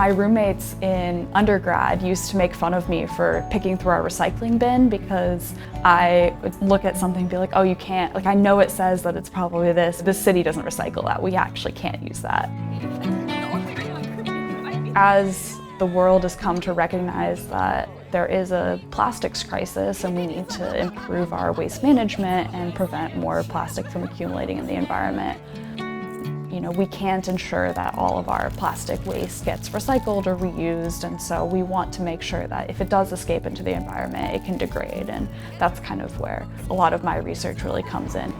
My roommates in undergrad used to make fun of me for picking through our recycling bin because I would look at something and be like, oh, you can't, like I know it says that it's probably this. This city doesn't recycle that. We actually can't use that. As the world has come to recognize that there is a plastics crisis and we need to improve our waste management and prevent more plastic from accumulating in the environment. You know, we can't ensure that all of our plastic waste gets recycled or reused, and so we want to make sure that if it does escape into the environment, it can degrade, and that's kind of where a lot of my research really comes in.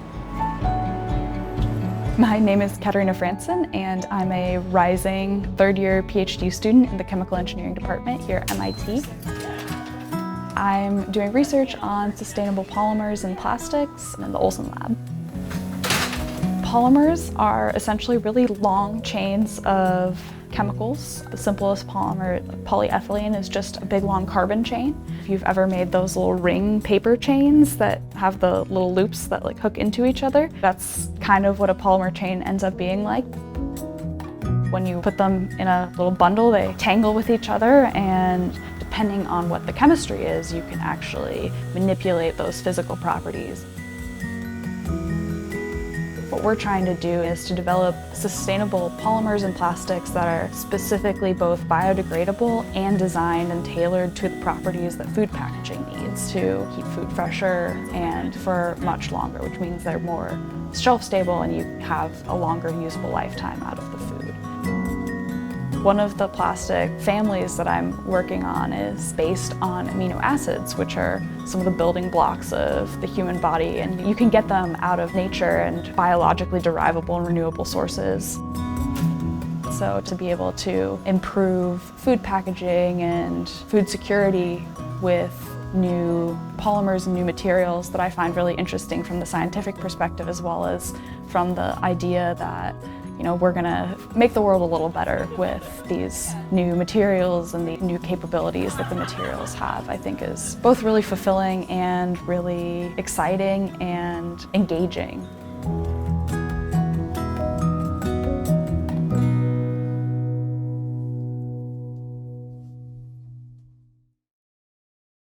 My name is Katharina Fransen, and I'm a rising third-year PhD student in the chemical engineering department here at MIT. I'm doing research on sustainable polymers and plastics in the Olson lab. Polymers are essentially really long chains of chemicals. The simplest polymer, polyethylene, is just a big long carbon chain. If you've ever made those little ring paper chains that have the little loops that like hook into each other, that's kind of what a polymer chain ends up being like. When you put them in a little bundle, they tangle with each other, and depending on what the chemistry is, you can actually manipulate those physical properties. What we're trying to do is to develop sustainable polymers and plastics that are specifically both biodegradable and designed and tailored to the properties that food packaging needs to keep food fresher and for much longer, which means they're more shelf stable and you have a longer usable lifetime out of the food. One of the plastic families that I'm working on is based on amino acids, which are some of the building blocks of the human body, and you can get them out of nature and biologically derivable and renewable sources. So to be able to improve food packaging and food security with new polymers and new materials that I find really interesting from the scientific perspective, as well as from the idea that we're gonna make the world a little better with these new materials and the new capabilities that the materials have, I think is both really fulfilling and really exciting and engaging.